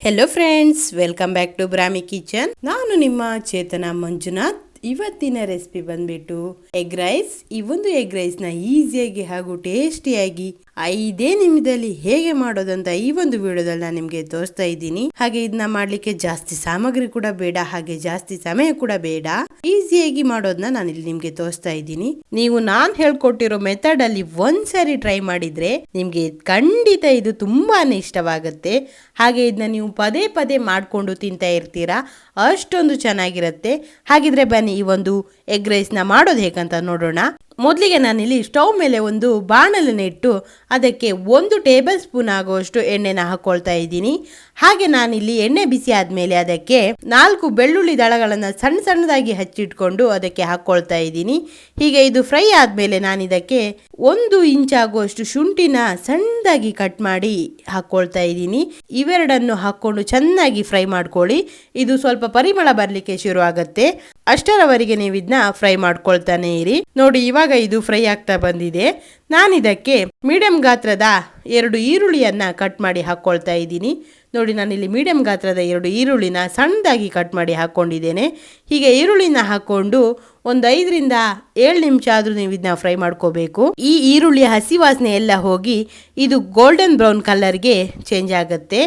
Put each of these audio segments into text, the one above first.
Hello friends, welcome back to Brahmi kitchen. ನಾನು ನಿಮ್ಮ ಚೇತನ ಮಂಜುನಾಥ್. ಇವತ್ತಿನ ರೆಸಿಪಿ ಬಂದ್ಬಿಟ್ಟು ಎಗ್ ರೈಸ್. ಈ ಒಂದು ಎಗ್ ರೈಸ್ ನ ಈಸಿಯಾಗಿ ಹಾಗೂ ಟೇಸ್ಟಿಯಾಗಿ 5 ನಿಮಿಷದಲ್ಲಿ ಹೇಗೆ ಮಾಡೋದಂತ ಈ ಒಂದು ವಿಡಿಯೋದಲ್ಲಿ ನಾನು ನಿಮ್ಗೆ ತೋರಿಸ್ತಾ ಇದ್ದೀನಿ. ಹಾಗೆ ಇದನ್ನ ಮಾಡ್ಲಿಕ್ಕೆ ಜಾಸ್ತಿ ಸಾಮಗ್ರಿ ಕೂಡ ಬೇಡ, ಹಾಗೆ ಜಾಸ್ತಿ ಸಮಯ ಕೂಡ ಬೇಡ. ಈಸಿಯಾಗಿ ಮಾಡೋದನ್ನ ನಾನು ಇಲ್ಲಿ ನಿಮ್ಗೆ ತೋರಿಸ್ತಾ ಇದ್ದೀನಿ. ನೀವು ನಾನ್ ಹೇಳ್ಕೊಟ್ಟಿರೋ ಮೆಥಡ್ ಅಲ್ಲಿ ಒಂದ್ಸರಿ ಟ್ರೈ ಮಾಡಿದ್ರೆ ನಿಮ್ಗೆ ಖಂಡಿತ ಇದು ತುಂಬಾನೇ ಇಷ್ಟವಾಗುತ್ತೆ. ಹಾಗೆ ಇದನ್ನ ನೀವು ಪದೇ ಪದೇ ಮಾಡ್ಕೊಂಡು ತಿಂತಾ ಇರ್ತೀರಾ, ಅಷ್ಟೊಂದು ಚೆನ್ನಾಗಿರುತ್ತೆ. ಹಾಗಿದ್ರೆ ಬನ್ನಿ ಈ ಒಂದು ಎಗ್ ರೈಸ್ ನ ಮಾಡೋದು ಹೇಗಂತ ನೋಡೋಣ. ಮೊದಲಿಗೆ ನಾನಿಲ್ಲಿ ಸ್ಟವ್ ಮೇಲೆ ಒಂದು ಬಾಣಲೆನ ಇಟ್ಟು ಅದಕ್ಕೆ 1 ಟೇಬಲ್ ಸ್ಪೂನ್ ಆಗುವಷ್ಟು ಎಣ್ಣೆನ ಹಾಕೊಳ್ತಾ ಇದ್ದೀನಿ. ಹಾಗೆ ನಾನಿಲ್ಲಿ ಎಣ್ಣೆ ಬಿಸಿ ಆದ್ಮೇಲೆ ಅದಕ್ಕೆ 4 ಬೆಳ್ಳುಳ್ಳಿ ದಳಗಳನ್ನ ಸಣ್ಣ ಸಣ್ಣದಾಗಿ ಹಚ್ಚಿಟ್ಕೊಂಡು ಅದಕ್ಕೆ ಹಾಕೊಳ್ತಾ ಇದ್ದೀನಿ. ಹೀಗೆ ಇದು ಫ್ರೈ ಆದ್ಮೇಲೆ ನಾನು ಇದಕ್ಕೆ 1 ಇಂಚ್ ಆಗುವಷ್ಟು ಶುಂಠಿನ ಸಣ್ಣದಾಗಿ ಕಟ್ ಮಾಡಿ ಹಾಕೊಳ್ತಾ ಇದ್ದೀನಿ. ಇವೆರಡನ್ನು ಹಾಕೊಂಡು ಚೆನ್ನಾಗಿ ಫ್ರೈ ಮಾಡ್ಕೊಳ್ಳಿ. ಇದು ಸ್ವಲ್ಪ ಪರಿಮಳ ಬರ್ಲಿಕ್ಕೆ ಶುರು ಆಗುತ್ತೆ, ಅಷ್ಟರವರೆಗೆ ನೀವು ಇದನ್ನ ಫ್ರೈ ಮಾಡ್ಕೊಳ್ತಾನೆ ಇರಿ. ನೋಡಿ, ಇವಾಗ ಇದು ಫ್ರೈ ಆಗ್ತಾ ಬಂದಿದೆ. ನಾನಿದಕ್ಕೆ ಮೀಡಿಯಂ ಗಾತ್ರದ 2 ಈರುಳ್ಳಿಯನ್ನ ಕಟ್ ಮಾಡಿ ಹಾಕೊಳ್ತಾ ಇದ್ದೀನಿ. ನೋಡಿ, ನಾನಿಲ್ಲಿ ಮೀಡಿಯಂ ಗಾತ್ರದ 2 ಈರುಳ್ಳಿನ ಸಣ್ಣದಾಗಿ ಕಟ್ ಮಾಡಿ ಹಾಕೊಂಡಿದ್ದೇನೆ. ಹೀಗೆ ಈರುಳ್ಳಿನ ಹಾಕೊಂಡು ಒಂದು 5 ರಿಂದ 7 ನಿಮಿಷ ಆದ್ರೂ ನೀವು ಇದನ್ನ ಫ್ರೈ ಮಾಡ್ಕೋಬೇಕು. ಈ ಈರುಳ್ಳಿಯ ಹಸಿ ವಾಸನೆ ಎಲ್ಲ ಹೋಗಿ ಇದು ಗೋಲ್ಡನ್ ಬ್ರೌನ್ ಕಲರ್ಗೆ ಚೇಂಜ್ ಆಗುತ್ತೆ.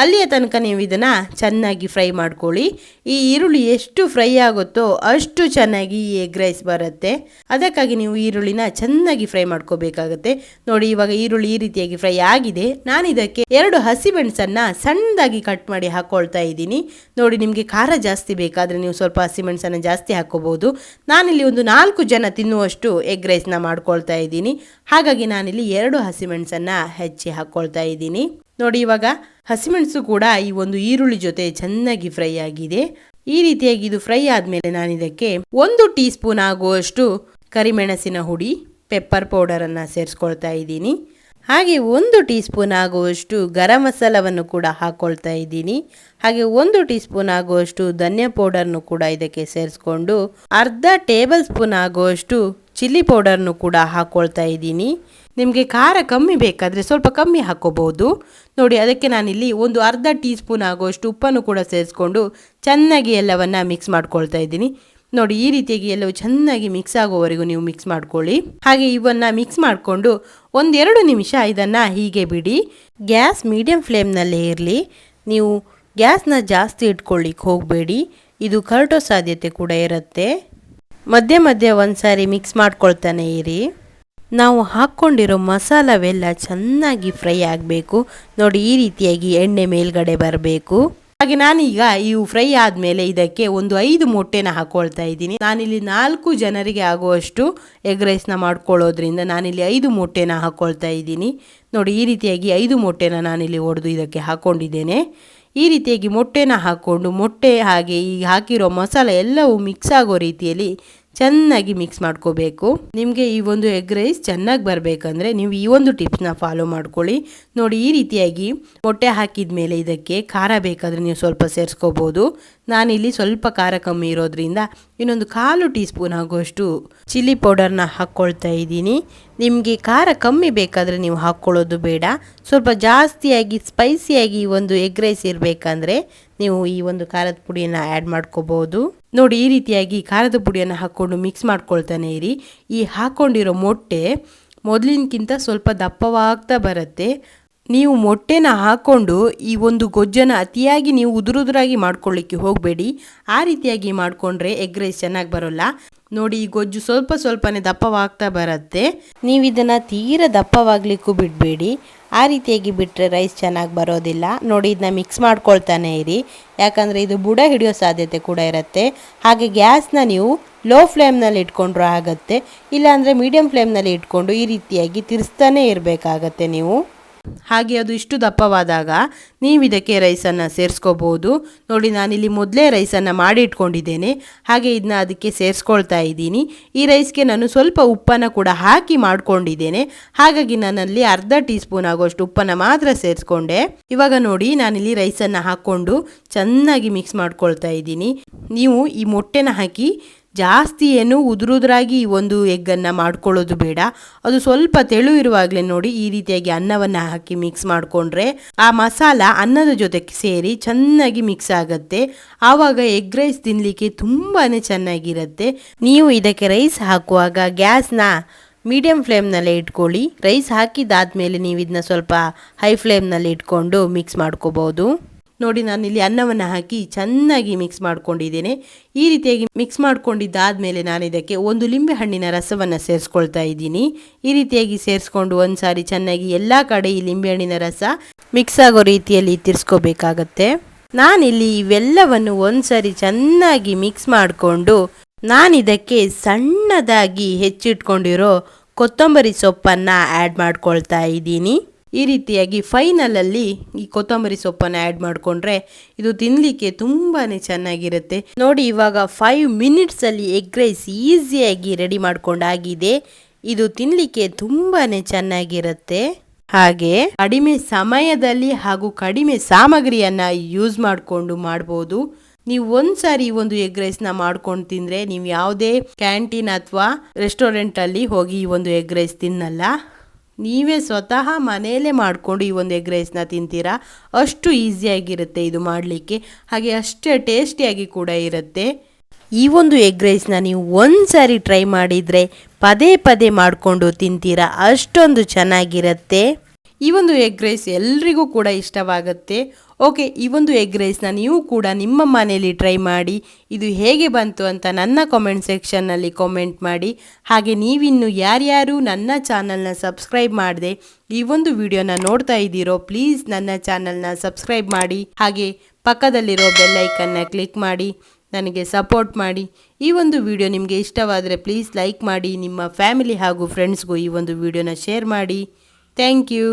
ಅಲ್ಲಿಯ ತನಕ ನೀವು ಇದನ್ನ ಚೆನ್ನಾಗಿ ಫ್ರೈ ಮಾಡ್ಕೊಳ್ಳಿ. ಈ ಈರುಳ್ಳಿ ಎಷ್ಟು ಫ್ರೈ ಆಗುತ್ತೋ ಅಷ್ಟು ಚೆನ್ನಾಗಿ ಈ ಎಗ್ ರೈಸ್ ಬರುತ್ತೆ. ಅದಕ್ಕಾಗಿ ನೀವು ಈರುಳ್ಳಿನ ಚೆನ್ನಾಗಿ ಫ್ರೈ ಮಾಡ್ಕೋಬೇಕಾಗುತ್ತೆ. ನೋಡಿ, ಇವಾಗ ಈರುಳ್ಳಿ ಈ ರೀತಿಯಾಗಿ ಫ್ರೈ ಆಗಿದೆ. ನಾನು ಇದಕ್ಕೆ 2 ಹಸಿಮೆಣಸನ್ನ ಸಣ್ಣದಾಗಿ ಕಟ್ ಮಾಡಿ ಹಾಕೊಳ್ತಾ ಇದ್ದೀನಿ. ನೋಡಿ, ನಿಮಗೆ ಖಾರ ಜಾಸ್ತಿ ಬೇಕಾದ್ರೆ ನೀವು ಸ್ವಲ್ಪ ಹಸಿಮೆಣಸನ್ನ ಜಾಸ್ತಿ ಹಾಕೋಬಹುದು. ನಾನಿಲ್ಲಿ ಒಂದು 4 ಜನ ತಿನ್ನುವಷ್ಟು ಎಗ್ ರೈಸ್ ನ ಮಾಡ್ಕೊಳ್ತಾ ಇದ್ದೀನಿ. ಹಾಗಾಗಿ ನಾನಿಲ್ಲಿ 2 ಹಸಿಮೆಣಸನ್ನ ಹೆಚ್ಚಿ ಹಾಕೊಳ್ತಾ ಇದ್ದೀನಿ. ನೋಡಿ, ಇವಾಗ ಹಸಿಮೆಣಸು ಕೂಡ ಈ ಒಂದು ಈರುಳ್ಳಿ ಜೊತೆ ಚೆನ್ನಾಗಿ ಫ್ರೈ ಆಗಿದೆ. ಈ ರೀತಿಯಾಗಿ ಇದು ಫ್ರೈ ಆದ್ಮೇಲೆ ನಾನು ಇದಕ್ಕೆ 1 ಟೀ ಸ್ಪೂನ್ ಆಗುವಷ್ಟು ಕರಿಮೆಣಸಿನ ಹುಡಿ, ಪೆಪ್ಪರ್ ಪೌಡರ್ ಅನ್ನ ಸೇರಿಸ್ಕೊಳ್ತಾ ಇದ್ದೀನಿ. ಹಾಗೆ 1 ಟೀ ಸ್ಪೂನ್ ಆಗುವಷ್ಟು ಗರಂ ಮಸಾಲವನ್ನು ಕೂಡ ಹಾಕೊಳ್ತಾ ಇದ್ದೀನಿ. ಹಾಗೆ 1 ಟೀ ಸ್ಪೂನ್ ಆಗುವಷ್ಟು ಧನಿಯಾ ಪೌಡರ್ನು ಕೂಡ ಇದಕ್ಕೆ ಸೇರಿಸ್ಕೊಂಡು ಅರ್ಧ ಟೇಬಲ್ ಸ್ಪೂನ್ ಆಗುವಷ್ಟು ಚಿಲ್ಲಿ ಪೌಡರ್ನು ಕೂಡ ಹಾಕೊಳ್ತಾ ಇದ್ದೀನಿ. ನಿಮಗೆ ಖಾರ ಕಮ್ಮಿ ಬೇಕಾದರೆ ಸ್ವಲ್ಪ ಕಮ್ಮಿ ಹಾಕೋಬಹುದು. ನೋಡಿ, ಅದಕ್ಕೆ ನಾನಿಲ್ಲಿ ಒಂದು ಅರ್ಧ ಟೀ ಸ್ಪೂನ್ ಆಗುವಷ್ಟು ಉಪ್ಪನ್ನು ಕೂಡ ಸೇರಿಸ್ಕೊಂಡು ಚೆನ್ನಾಗಿ ಎಲ್ಲವನ್ನ ಮಿಕ್ಸ್ ಮಾಡ್ಕೊಳ್ತಾ ಇದ್ದೀನಿ. ನೋಡಿ, ಈ ರೀತಿಯಾಗಿ ಎಲ್ಲವೂ ಚೆನ್ನಾಗಿ ಮಿಕ್ಸ್ ಆಗೋವರೆಗೂ ನೀವು ಮಿಕ್ಸ್ ಮಾಡ್ಕೊಳ್ಳಿ. ಹಾಗೆ ಇವನ್ನ ಮಿಕ್ಸ್ ಮಾಡಿಕೊಂಡು 1-2 ನಿಮಿಷ ಇದನ್ನು ಹೀಗೆ ಬಿಡಿ. ಗ್ಯಾಸ್ ಮೀಡಿಯಂ ಫ್ಲೇಮ್ನಲ್ಲೇ ಇರಲಿ. ನೀವು ಗ್ಯಾಸ್ನ ಜಾಸ್ತಿ ಇಟ್ಕೊಳ್ಳಿಕ್ಕೆ ಹೋಗಬೇಡಿ, ಇದು ಕರಟೋ ಸಾಧ್ಯತೆ ಕೂಡ ಇರುತ್ತೆ. ಮಧ್ಯೆ ಮಧ್ಯೆ ಒಂದ್ಸಾರಿ ಮಿಕ್ಸ್ ಮಾಡ್ಕೊಳ್ತಾನೆ ಇರಿ. ನಾವು ಹಾಕ್ಕೊಂಡಿರೋ ಮಸಾಲವೆಲ್ಲ ಚೆನ್ನಾಗಿ ಫ್ರೈ ಆಗಬೇಕು. ನೋಡಿ, ಈ ರೀತಿಯಾಗಿ ಎಣ್ಣೆ ಮೇಲ್ಗಡೆ ಬರಬೇಕು. ಹಾಗೆ ನಾನೀಗ ಇವು ಫ್ರೈ ಆದಮೇಲೆ ಇದಕ್ಕೆ ಒಂದು 5 ಮೊಟ್ಟೆನ ಹಾಕೊಳ್ತಾ ಇದ್ದೀನಿ. ನಾನಿಲ್ಲಿ 4 ಜನರಿಗೆ ಆಗುವಷ್ಟು ಎಗ್ ರೈಸ್ನ ಮಾಡ್ಕೊಳ್ಳೋದ್ರಿಂದ ನಾನಿಲ್ಲಿ 5 ಮೊಟ್ಟೆನ ಹಾಕೊಳ್ತಾ ಇದ್ದೀನಿ. ನೋಡಿ, ಈ ರೀತಿಯಾಗಿ 5 ಮೊಟ್ಟೆನ ನಾನಿಲ್ಲಿ ಒಡೆದು ಇದಕ್ಕೆ ಹಾಕೊಂಡಿದ್ದೇನೆ. ಈ ರೀತಿಯಾಗಿ ಮೊಟ್ಟೆನ ಹಾಕ್ಕೊಂಡು ಮೊಟ್ಟೆ ಹಾಗೆ ಈ ಹಾಕಿರೋ ಮಸಾಲೆ ಎಲ್ಲವೂ ಮಿಕ್ಸ್ ಆಗೋ ರೀತಿಯಲ್ಲಿ ಚೆನ್ನಾಗಿ ಮಿಕ್ಸ್ ಮಾಡ್ಕೋಬೇಕು. ನಿಮಗೆ ಈ ಒಂದು ಎಗ್ ರೈಸ್ ಚೆನ್ನಾಗಿ ಬರಬೇಕಂದ್ರೆ ನೀವು ಈ ಒಂದು ಟಿಪ್ಸ್ನ ಫಾಲೋ ಮಾಡ್ಕೊಳ್ಳಿ. ನೋಡಿ, ಈ ರೀತಿಯಾಗಿ ಮೊಟ್ಟೆ ಹಾಕಿದ ಮೇಲೆ ಇದಕ್ಕೆ ಖಾರ ಬೇಕಾದರೆ ನೀವು ಸ್ವಲ್ಪ ಸೇರಿಸ್ಕೋಬೋದು. ನಾನಿಲ್ಲಿ ಸ್ವಲ್ಪ ಖಾರ ಕಮ್ಮಿ ಇರೋದ್ರಿಂದ ಇನ್ನೊಂದು 1/4 ಟೀ ಸ್ಪೂನ್ ಆಗುವಷ್ಟು ಚಿಲ್ಲಿ ಪೌಡರ್ನ ಹಾಕ್ಕೊಳ್ತಾ ಇದ್ದೀನಿ. ನಿಮಗೆ ಖಾರ ಕಮ್ಮಿ ಬೇಕಾದರೆ ನೀವು ಹಾಕ್ಕೊಳ್ಳೋದು ಬೇಡ. ಸ್ವಲ್ಪ ಜಾಸ್ತಿಯಾಗಿ ಸ್ಪೈಸಿಯಾಗಿ ಒಂದು ಎಗ್ ರೈಸ್ ಇರಬೇಕಂದ್ರೆ ನೀವು ಈ ಒಂದು ಖಾರದ ಪುಡಿಯನ್ನು ಆ್ಯಡ್ ಮಾಡ್ಕೋಬಹುದು. ನೋಡಿ, ಈ ರೀತಿಯಾಗಿ ಖಾರದ ಪುಡಿಯನ್ನು ಹಾಕ್ಕೊಂಡು ಮಿಕ್ಸ್ ಮಾಡ್ಕೊಳ್ತಾನೆ ಇರಿ. ಈ ಹಾಕ್ಕೊಂಡಿರೋ ಮೊಟ್ಟೆ ಮೊದಲಿನಕ್ಕಿಂತ ಸ್ವಲ್ಪ ದಪ್ಪವಾಗ್ತಾ ಬರುತ್ತೆ. ನೀವು ಮೊಟ್ಟೆನ ಹಾಕ್ಕೊಂಡು ಈ ಒಂದು ಗೊಜ್ಜನ್ನು ಅತಿಯಾಗಿ ನೀವು ಉದುರುದುರಾಗಿ ಮಾಡ್ಕೊಳ್ಳಿಕ್ಕೆ ಹೋಗಬೇಡಿ. ಆ ರೀತಿಯಾಗಿ ಮಾಡಿಕೊಂಡ್ರೆ ಎಗ್ ರೈಸ್ ಚೆನ್ನಾಗಿ ಬರೋಲ್ಲ. ನೋಡಿ, ಈ ಗೊಜ್ಜು ಸ್ವಲ್ಪ ಸ್ವಲ್ಪನೇ ದಪ್ಪವಾಗ್ತಾ ಬರುತ್ತೆ. ನೀವು ಇದನ್ನು ತೀರ ದಪ್ಪವಾಗಲಿಕ್ಕೂ ಬಿಡಬೇಡಿ. ಆ ರೀತಿಯಾಗಿ ಬಿಟ್ಟರೆ ರೈಸ್ ಚೆನ್ನಾಗಿ ಬರೋದಿಲ್ಲ. ನೋಡಿ, ಇದನ್ನ ಮಿಕ್ಸ್ ಮಾಡ್ಕೊಳ್ತಾನೆ ಇರಿ, ಯಾಕಂದರೆ ಇದು ಬುಡ ಹಿಡಿಯೋ ಸಾಧ್ಯತೆ ಕೂಡ ಇರುತ್ತೆ. ಹಾಗೆ ಗ್ಯಾಸ್ನ ನೀವು ಲೋ ಫ್ಲೇಮ್ನಲ್ಲಿ ಇಟ್ಕೊಂಡ್ರೂ ಆಗುತ್ತೆ, ಇಲ್ಲಾಂದರೆ ಮೀಡಿಯಂ ಫ್ಲೇಮ್ನಲ್ಲಿ ಇಟ್ಕೊಂಡು ಈ ರೀತಿಯಾಗಿ ತಿರ್ಸ್ತಾನೆ ಇರಬೇಕಾಗತ್ತೆ ನೀವು. ಹಾಗೆ ಅದು ಇಷ್ಟು ದಪ್ಪವಾದಾಗ ನೀವು ಇದಕ್ಕೆ ರೈಸನ್ನು ಸೇರಿಸ್ಕೋಬೋದು. ನೋಡಿ, ನಾನಿಲ್ಲಿ ಮೊದಲೇ ರೈಸನ್ನು ಮಾಡಿ ಇಟ್ಕೊಂಡಿದ್ದೇನೆ. ಹಾಗೆ ಇದನ್ನ ಅದಕ್ಕೆ ಸೇರಿಸ್ಕೊಳ್ತಾ ಇದ್ದೀನಿ. ಈ ರೈಸ್ಗೆ ನಾನು ಸ್ವಲ್ಪ ಉಪ್ಪನ್ನು ಕೂಡ ಹಾಕಿ ಮಾಡ್ಕೊಂಡಿದ್ದೇನೆ. ಹಾಗಾಗಿ ನಾನಲ್ಲಿ ಅರ್ಧ ಟೀ ಸ್ಪೂನ್ ಆಗುವಷ್ಟು ಉಪ್ಪನ್ನು ಮಾತ್ರ ಸೇರಿಸ್ಕೊಂಡೆ. ಇವಾಗ ನೋಡಿ, ನಾನಿಲ್ಲಿ ರೈಸನ್ನು ಹಾಕ್ಕೊಂಡು ಚೆನ್ನಾಗಿ ಮಿಕ್ಸ್ ಮಾಡ್ಕೊಳ್ತಾ ಇದ್ದೀನಿ. ನೀವು ಈ ಮೊಟ್ಟೆನ ಹಾಕಿ ಜಾಸ್ತಿ ಏನು ಉದುರುದ್ರಾಗಿ ಈ ಒಂದು ಎಗ್ಗನ್ನು ಮಾಡ್ಕೊಳ್ಳೋದು ಬೇಡ. ಅದು ಸ್ವಲ್ಪ ತೆಳು ಇರುವಾಗಲೇ ನೋಡಿ ಈ ರೀತಿಯಾಗಿ ಅನ್ನವನ್ನು ಹಾಕಿ ಮಿಕ್ಸ್ ಮಾಡಿಕೊಂಡ್ರೆ ಆ ಮಸಾಲ ಅನ್ನದ ಜೊತೆ ಸೇರಿ ಚೆನ್ನಾಗಿ ಮಿಕ್ಸ್ ಆಗುತ್ತೆ. ಆವಾಗ ಎಗ್ ರೈಸ್ ತಿನ್ನಲಿಕ್ಕೆ ತುಂಬಾ ಚೆನ್ನಾಗಿರುತ್ತೆ. ನೀವು ಇದಕ್ಕೆ ರೈಸ್ ಹಾಕುವಾಗ ಗ್ಯಾಸ್ನ ಮೀಡಿಯಂ ಫ್ಲೇಮ್ನಲ್ಲೇ ಇಟ್ಕೊಳ್ಳಿ. ರೈಸ್ ಹಾಕಿದಾದ್ಮೇಲೆ ನೀವು ಇದನ್ನ ಸ್ವಲ್ಪ ಹೈ ಫ್ಲೇಮ್ನಲ್ಲಿ ಇಟ್ಕೊಂಡು ಮಿಕ್ಸ್ ಮಾಡ್ಕೋಬಹುದು. ನೋಡಿ ನಾನಿಲ್ಲಿ ಅನ್ನವನ್ನು ಹಾಕಿ ಚೆನ್ನಾಗಿ ಮಿಕ್ಸ್ ಮಾಡ್ಕೊಂಡಿದ್ದೇನೆ. ಈ ರೀತಿಯಾಗಿ ಮಿಕ್ಸ್ ಮಾಡ್ಕೊಂಡಿದ್ದಾದ್ಮೇಲೆ ನಾನು ಇದಕ್ಕೆ ಒಂದು ಲಿಂಬೆ ಹಣ್ಣಿನ ರಸವನ್ನು ಸೇರಿಸ್ಕೊಳ್ತಾ ಇದ್ದೀನಿ. ಈ ರೀತಿಯಾಗಿ ಸೇರಿಸ್ಕೊಂಡು ಒಂದ್ಸಾರಿ ಚೆನ್ನಾಗಿ ಎಲ್ಲ ಕಡೆ ಈ ಲಿಂಬೆ ಹಣ್ಣಿನ ರಸ ಮಿಕ್ಸ್ ಆಗೋ ರೀತಿಯಲ್ಲಿ ತಿರ್ಸ್ಕೋಬೇಕಾಗತ್ತೆ. ನಾನಿಲ್ಲಿ ಇವೆಲ್ಲವನ್ನು ಒಂದ್ಸರಿ ಚೆನ್ನಾಗಿ ಮಿಕ್ಸ್ ಮಾಡಿಕೊಂಡು ನಾನಿದಕ್ಕೆ ಸಣ್ಣದಾಗಿ ಹೆಚ್ಚಿಟ್ಕೊಂಡಿರೋ ಕೊತ್ತಂಬರಿ ಸೊಪ್ಪನ್ನು ಆ್ಯಡ್ ಮಾಡ್ಕೊಳ್ತಾ ಇದ್ದೀನಿ. ಈ ರೀತಿಯಾಗಿ ಫೈನಲಲ್ಲಿ ಈ ಕೊತ್ತಂಬರಿ ಸೊಪ್ಪನ್ನು ಆ್ಯಡ್ ಮಾಡಿಕೊಂಡ್ರೆ ಇದು ತಿನ್ನಲಿಕ್ಕೆ ತುಂಬಾ ಚೆನ್ನಾಗಿರುತ್ತೆ. ನೋಡಿ ಇವಾಗ 5 ಮಿನಿಟ್ಸಲ್ಲಿ ಎಗ್ ರೈಸ್ ಈಸಿಯಾಗಿ ರೆಡಿ ಮಾಡ್ಕೊಂಡಾಗಿದೆ. ಇದು ತಿನ್ನಲಿಕ್ಕೆ ತುಂಬಾ ಚೆನ್ನಾಗಿರುತ್ತೆ. ಹಾಗೆ ಕಡಿಮೆ ಸಮಯದಲ್ಲಿ ಹಾಗೂ ಕಡಿಮೆ ಸಾಮಗ್ರಿಯನ್ನು ಯೂಸ್ ಮಾಡಿಕೊಂಡು ಮಾಡ್ಬೋದು. ನೀವು ಒಂದ್ಸಾರಿ ಈ ಒಂದು ಎಗ್ ರೈಸ್ನ ಮಾಡ್ಕೊಂಡು ತಿಂದರೆ ನೀವು ಯಾವುದೇ ಕ್ಯಾಂಟೀನ್ ಅಥವಾ ರೆಸ್ಟೋರೆಂಟಲ್ಲಿ ಹೋಗಿ ಈ ಒಂದು ಎಗ್ ರೈಸ್ ತಿನ್ನಲ್ಲ. ನೀವೇ ಸ್ವತಃ ಮನೆಯಲ್ಲೇ ಮಾಡಿಕೊಂಡು ಈ ಒಂದು ಎಗ್ ರೈಸ್ನ ತಿಂತೀರಾ. ಅಷ್ಟು ಈಸಿಯಾಗಿರುತ್ತೆ ಇದು ಮಾಡಲಿಕ್ಕೆ, ಹಾಗೆ ಅಷ್ಟೇ ಟೇಸ್ಟಿಯಾಗಿ ಕೂಡ ಇರುತ್ತೆ. ಈ ಒಂದು ಎಗ್ ರೈಸ್ನ ನೀವು ಒಂದ್ಸಾರಿ ಟ್ರೈ ಮಾಡಿದರೆ ಪದೇ ಪದೇ ಮಾಡಿಕೊಂಡು ತಿಂತೀರಾ, ಅಷ್ಟೊಂದು ಚೆನ್ನಾಗಿರುತ್ತೆ. ಈ ಒಂದು ಎಗ್ ರೈಸ್ ಎಲ್ರಿಗೂ ಕೂಡ ಇಷ್ಟವಾಗುತ್ತೆ. ಓಕೆ, ಈ ಒಂದು ಎಗ್ ರೈಸ್ನ ನೀವು ಕೂಡ ನಿಮ್ಮ ಮನೆಯಲ್ಲಿ ಟ್ರೈ ಮಾಡಿ ಇದು ಹೇಗೆ ಬಂತು ಅಂತ ನನ್ನ ಕಾಮೆಂಟ್ ಸೆಕ್ಷನ್ನಲ್ಲಿ ಕಾಮೆಂಟ್ ಮಾಡಿ. ಹಾಗೆ ನೀವಿನ್ನು ಯಾರ್ಯಾರು ನನ್ನ ಚಾನಲ್ನ ಸಬ್ಸ್ಕ್ರೈಬ್ ಮಾಡದೆ ಈ ಒಂದು ವಿಡಿಯೋನ ನೋಡ್ತಾ ಇದ್ದೀರೋ ಪ್ಲೀಸ್ ನನ್ನ ಚಾನಲ್ನ ಸಬ್ಸ್ಕ್ರೈಬ್ ಮಾಡಿ. ಹಾಗೆ ಪಕ್ಕದಲ್ಲಿರೋ ಬೆಲ್ ಐಕನ್ನ ಕ್ಲಿಕ್ ಮಾಡಿ ನನಗೆ ಸಪೋರ್ಟ್ ಮಾಡಿ. ಈ ಒಂದು ವಿಡಿಯೋ ನಿಮಗೆ ಇಷ್ಟವಾದರೆ ಪ್ಲೀಸ್ ಲೈಕ್ ಮಾಡಿ. ನಿಮ್ಮ ಫ್ಯಾಮಿಲಿ ಹಾಗೂ ಫ್ರೆಂಡ್ಸ್ಗೂ ಈ ಒಂದು ವಿಡಿಯೋನ ಶೇರ್ ಮಾಡಿ. Thank you.